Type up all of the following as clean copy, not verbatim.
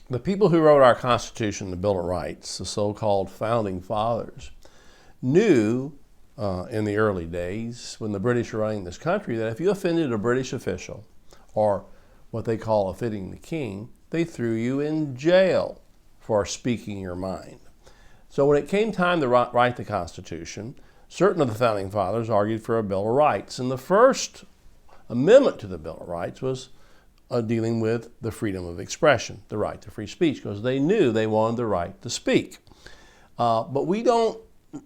The people who wrote our Constitution, the Bill of Rights, the so-called Founding Fathers, knew in the early days when the British were running this country that if you offended a British official, or what they call offending the king, they threw you in jail for speaking your mind. So when it came time to write the Constitution, certain of the Founding Fathers argued for a Bill of Rights. And the first amendment to the Bill of Rights was dealing with the freedom of expression, the right to free speech, because they knew they wanted the right to speak. But we don't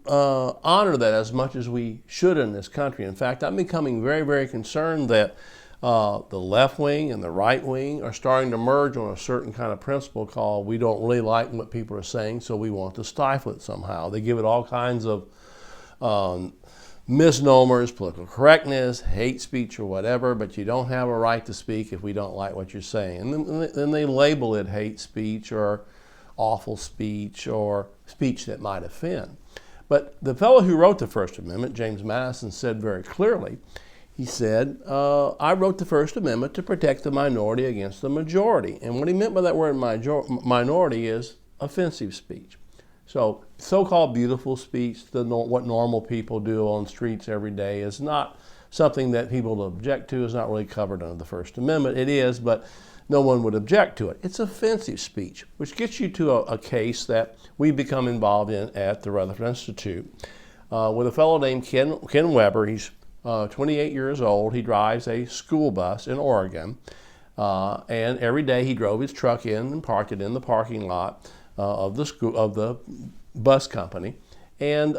honor that as much as we should in this country. In fact, I'm becoming very, very concerned that the left wing and the right wing are starting to merge on a certain kind of principle called we don't really like what people are saying, so we want to stifle it somehow. They give it all kinds of misnomers, political correctness, hate speech or whatever, but you don't have a right to speak if we don't like what you're saying. And then they label it hate speech or awful speech or speech that might offend. But the fellow who wrote the First Amendment, James Madison, said very clearly, he said, I wrote the First Amendment to protect the minority against the majority. And what he meant by that word minority is offensive speech. So-called beautiful speech, what normal people do on streets every day, is not something that people object to, is not really covered under the First Amendment. It is, but no one would object to it. It's offensive speech, which gets you to a case that we've become involved in at the Rutherford Institute with a fellow named Ken Weber. He's 28 years old. He drives a school bus in Oregon, and every day he drove his truck in and parked it in the parking lot of the bus company. And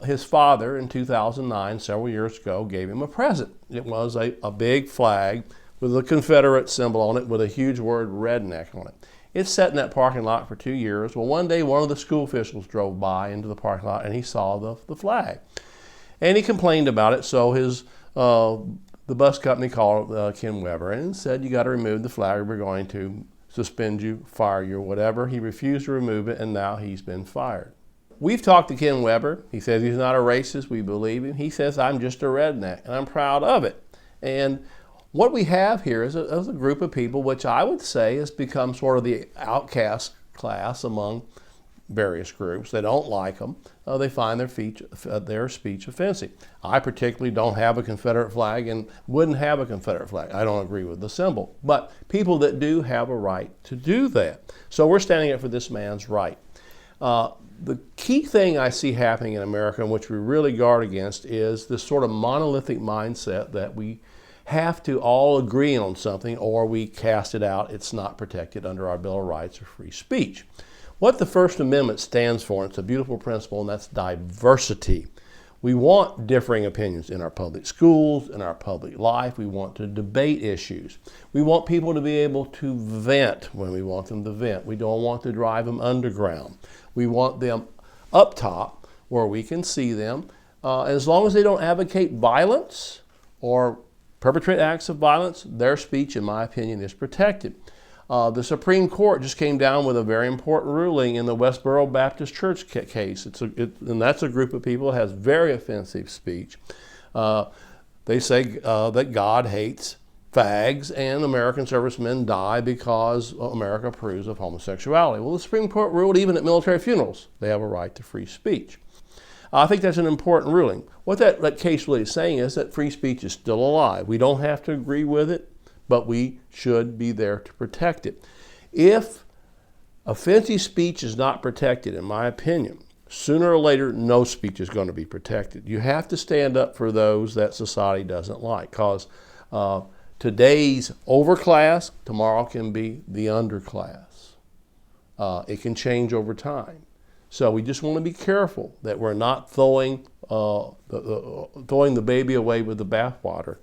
his father in 2009, several years ago, gave him a present. It was a big flag with a Confederate symbol on it with a huge word redneck on it. It's sat in that parking lot for 2 years. Well, one day one of the school officials drove by into the parking lot and he saw the flag. And he complained about it, so the bus company called Ken Weber and said, you got to remove the flag or we're going to suspend you, fire you, or whatever. He refused to remove it, and now he's been fired. We've talked to Ken Weber. He says he's not a racist. We believe him. He says, I'm just a redneck, and I'm proud of it. And what we have here is a group of people, which I would say has become sort of the outcast class among various groups. They don't like them. They find their speech offensive. I particularly don't have a Confederate flag and wouldn't have a Confederate flag. I don't agree with the symbol. But people that do have a right to do that. So we're standing up for this man's right. The key thing I see happening in America, and which we really guard against, is this sort of monolithic mindset that we have to all agree on something or we cast it out. It's not protected under our Bill of Rights or free speech. What the First Amendment stands for, and it's a beautiful principle, and that's diversity. We want differing opinions in our public schools, in our public life. We want to debate issues. We want people to be able to vent when we want them to vent. We don't want to drive them underground. We want them up top where we can see them. As long as they don't advocate violence or perpetrate acts of violence, their speech, in my opinion, is protected. The Supreme Court just came down with a very important ruling in the Westboro Baptist Church case. And that's a group of people that has very offensive speech. They say that God hates fags and American servicemen die because America approves of homosexuality. Well, the Supreme Court ruled even at military funerals, they have a right to free speech. I think that's an important ruling. What that case really is saying is that free speech is still alive. We don't have to agree with it, but we should be there to protect it. If offensive speech is not protected, in my opinion, sooner or later, no speech is going to be protected. You have to stand up for those that society doesn't like, because today's overclass, tomorrow can be the underclass. It can change over time. So we just want to be careful that we're not throwing the baby away with the bathwater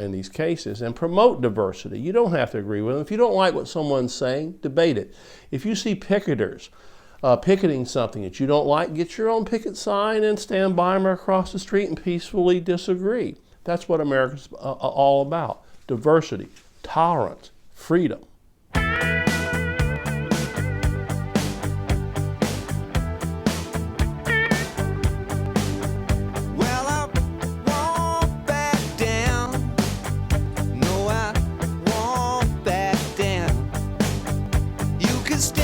in these cases, and promote diversity. You don't have to agree with them. If you don't like what someone's saying, debate it. If you see picketers picketing something that you don't like, get your own picket sign and stand by them across the street and peacefully disagree. That's what America's all about. Diversity, tolerance, freedom. You 'cause